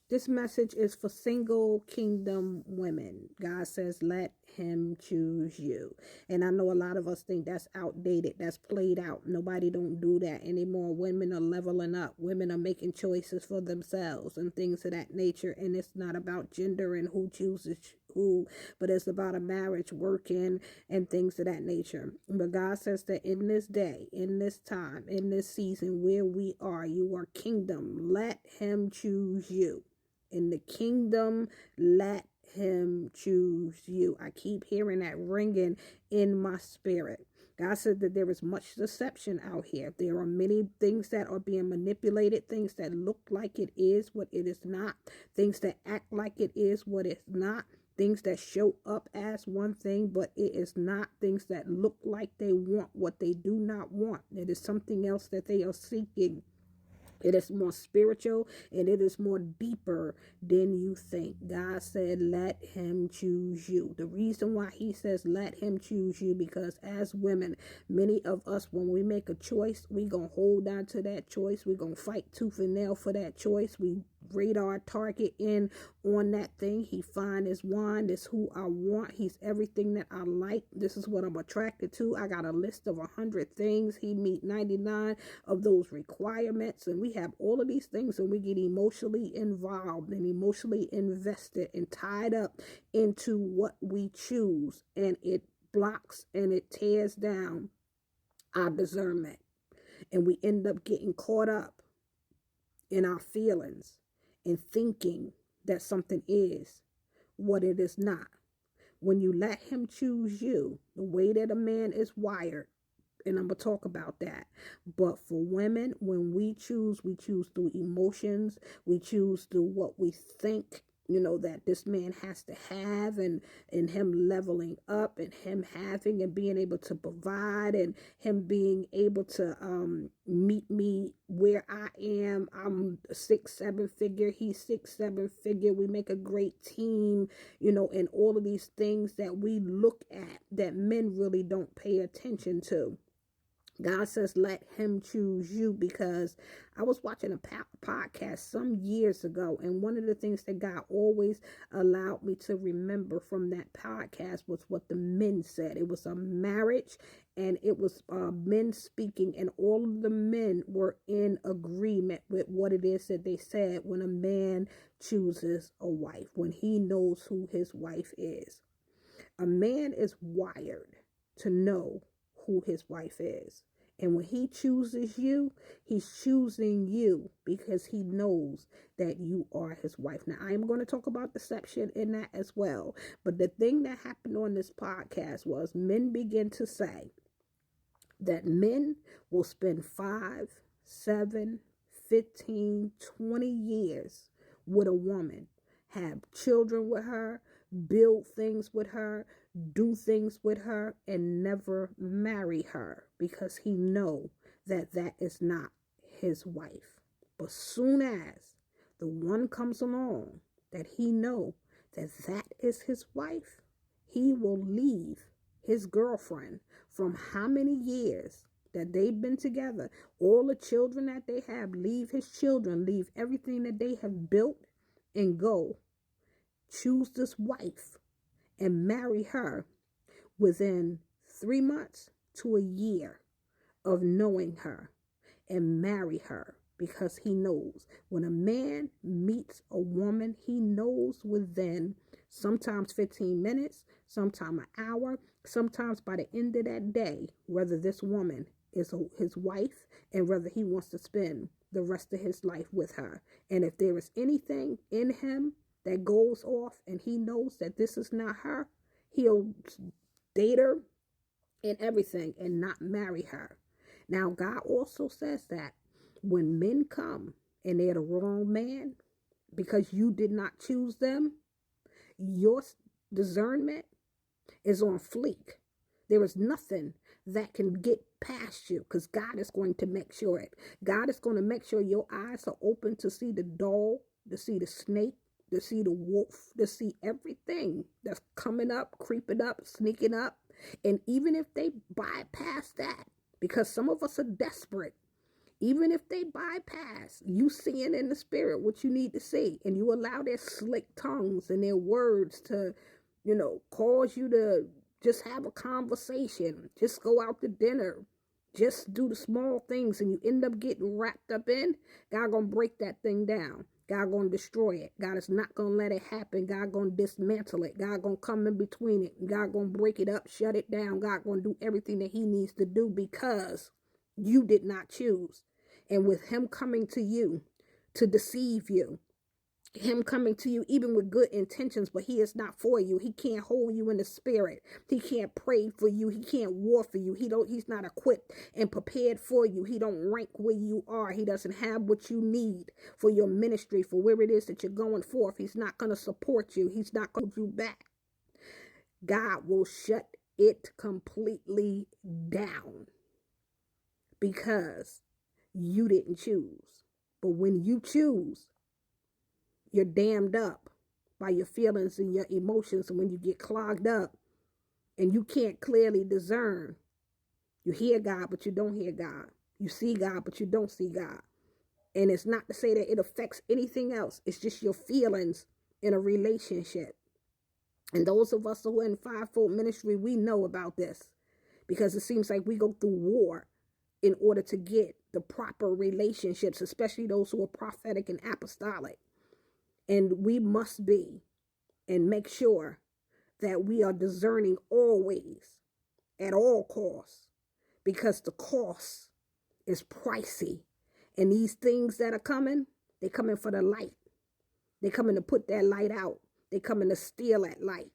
This message is for single kingdom women. God says, let him choose you. And I know a lot of us think that's outdated, that's played out. Nobody don't do that anymore. Women are leveling up. Women are making choices for themselves and things of that nature. And it's not about gender and who chooses who, but it's about a marriage working and things of that nature. But God says that in this day, in this time, in this season where we are, you are kingdom. Let him choose you. In the kingdom, let him choose you. I keep hearing that ringing in my spirit. God said that there is much deception out here. There are many things that are being manipulated, things that look like it is what it is not, things that act like it is what it's not, things that show up as one thing, but it is not, things that look like they want what they do not want. It is something else that they are seeking. It is more spiritual and it is more deeper than you think. God said, let him choose you. The reason why he says, let him choose you, because as women, many of us, when we make a choice, we going to hold on to that choice. We're going to fight tooth and nail for that choice. We radar target in on that thing. He fine as wine. This who I want. He's everything that I like. This is what I'm attracted to. I got a list of 100 things. He meet 99 of those requirements, and we have all of these things, and we get emotionally involved and emotionally invested and tied up into what we choose, and it blocks and it tears down our discernment, and we end up getting caught up in our feelings and thinking that something is what it is not. When you let him choose you, the way that a man is wired, and I'm going to talk about that. But for women, when we choose through emotions. We choose through what we think, that this man has to have, and him leveling up, and him having and being able to provide, and him being able to meet me where I am. I'm 6 7 figure, he's 6 7 figure. We make a great team, and all of these things that we look at that men really don't pay attention to. God says, let him choose you, because I was watching a podcast some years ago, and one of the things that God always allowed me to remember from that podcast was what the men said. It was a marriage, and it was men speaking, and all of the men were in agreement with what it is that they said when a man chooses a wife, when he knows who his wife is. A man is wired to know who his wife is. And when he chooses you, he's choosing you because he knows that you are his wife. Now, I am going to talk about deception in that as well. But the thing that happened on this podcast was men begin to say that men will spend 5, 7, 15, 20 years with a woman, have children with her, build things with her, do things with her, and never marry her, because he know that that is not his wife. But soon as the one comes along that he know that that is his wife, he will leave his girlfriend from how many years that they've been together, all the children that they have, leave his children, leave everything that they have built, and go choose this wife and marry her within 3 months to a year of knowing her, and marry her, because he knows when a man meets a woman, he knows within sometimes 15 minutes, sometimes an hour, sometimes by the end of that day, whether this woman is his wife and whether he wants to spend the rest of his life with her. And if there is anything in him that goes off and he knows that this is not her, he'll date her and everything and not marry her. Now, God also says that when men come and they're the wrong man because you did not choose them, your discernment is on fleek. There is nothing that can get past you, because God is going to make sure it. God is going to make sure your eyes are open to see the dog, to see the snake, to see the wolf, to see everything that's coming up, creeping up, sneaking up. And even if they bypass that, because some of us are desperate, Even if they bypass you seeing in the spirit what you need to see, and you allow their slick tongues and their words to, cause you to just have a conversation, just go out to dinner, just do the small things, and you end up getting wrapped up in, God gonna break that thing down. God gonna destroy it. God is not gonna let it happen. God gonna dismantle it. God gonna come in between it. God gonna break it up, shut it down. God gonna do everything that he needs to do because you did not choose. And with him coming to you to deceive you, him coming to you even with good intentions, but he is not for you. He can't hold you in the spirit. He can't pray for you. He can't war for you. He's not equipped and prepared for you. He don't rank where you are. He doesn't have what you need for your ministry, for where it is that you're going forth. He's not going to support you. He's not going to hold you back. God will shut it completely down because you didn't choose. But when you choose, you're dammed up by your feelings and your emotions. And when you get clogged up and you can't clearly discern, you hear God, but you don't hear God. You see God, but you don't see God. And it's not to say that it affects anything else. It's just your feelings in a relationship. And those of us who are in fivefold ministry, we know about this because it seems like we go through war in order to get the proper relationships, especially those who are prophetic and apostolic. And we must be and make sure that we are discerning always at all costs, because the cost is pricey. And these things that are coming, they're coming for the light. They're coming to put that light out. They're coming to steal that light.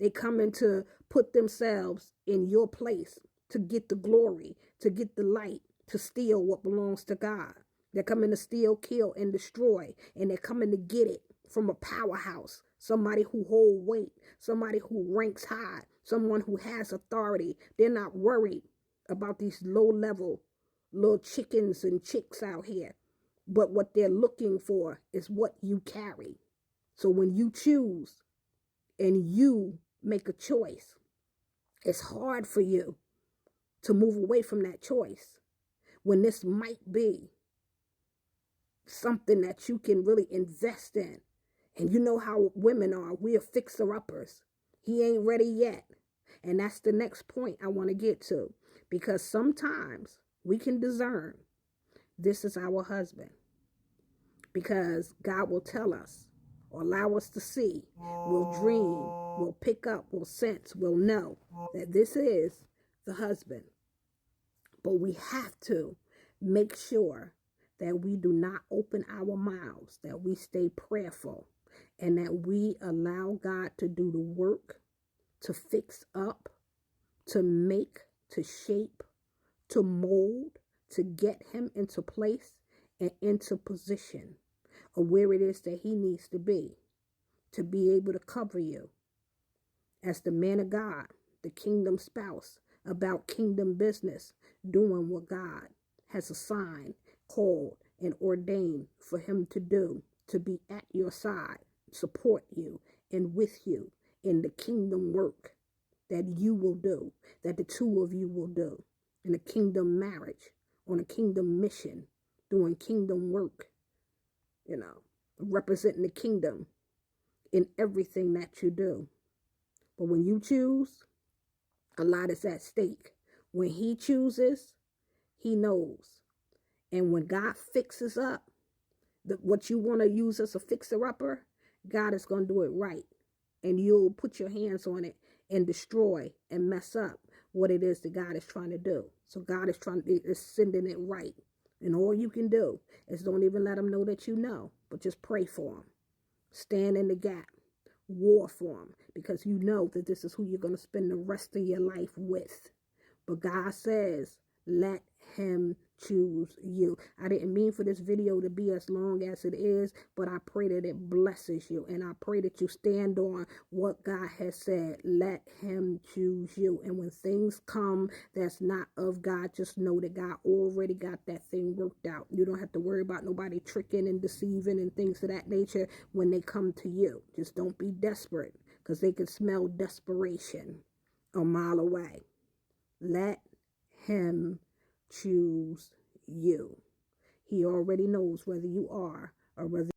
They're coming to put themselves in your place to get the glory, to get the light, to steal what belongs to God. They're coming to steal, kill, and destroy. And they're coming to get it from a powerhouse, somebody who hold weight, somebody who ranks high, someone who has authority. They're not worried about these low-level little chickens and chicks out here. But what they're looking for is what you carry. So when you choose and you make a choice, it's hard for you to move away from that choice when this might be something that you can really invest in. And you know how women are. We're fixer-uppers. He ain't ready yet. And that's the next point I want to get to. Because sometimes we can discern this is our husband. Because God will tell us or allow us to see. We'll dream. We'll pick up. We'll sense. We'll know that this is the husband. But we have to make sure that we do not open our mouths, that we stay prayerful, and that we allow God to do the work, to fix up, to make, to shape, to mold, to get him into place and into position of where it is that he needs to be able to cover you as the man of God, the kingdom spouse, about kingdom business, doing what God has assigned, called, and ordained for him to do, to be at your side, support you, and with you in the kingdom work that you will do, that the two of you will do, in a kingdom marriage, on a kingdom mission, doing kingdom work, representing the kingdom in everything that you do. But when you choose, a lot is at stake. When he chooses, he knows. And when God fixes up what you want to use as a fixer-upper, God is going to do it right. And you'll put your hands on it and destroy and mess up what it is that God is trying to do. So God is sending it right. And all you can do is don't even let him know that you know, but just pray for him. Stand in the gap. War for him, because you know that this is who you're going to spend the rest of your life with. But God says, let him choose you. I didn't mean for this video to be as long as it is, but I pray that it blesses you, and I pray that you stand on what God has said. Let him choose you. And when things come that's not of God, just know that God already got that thing worked out. You don't have to worry about nobody tricking and deceiving and things of that nature when they come to you. Just don't be desperate, because they can smell desperation a mile away. Let him choose you. He already knows whether you are or whether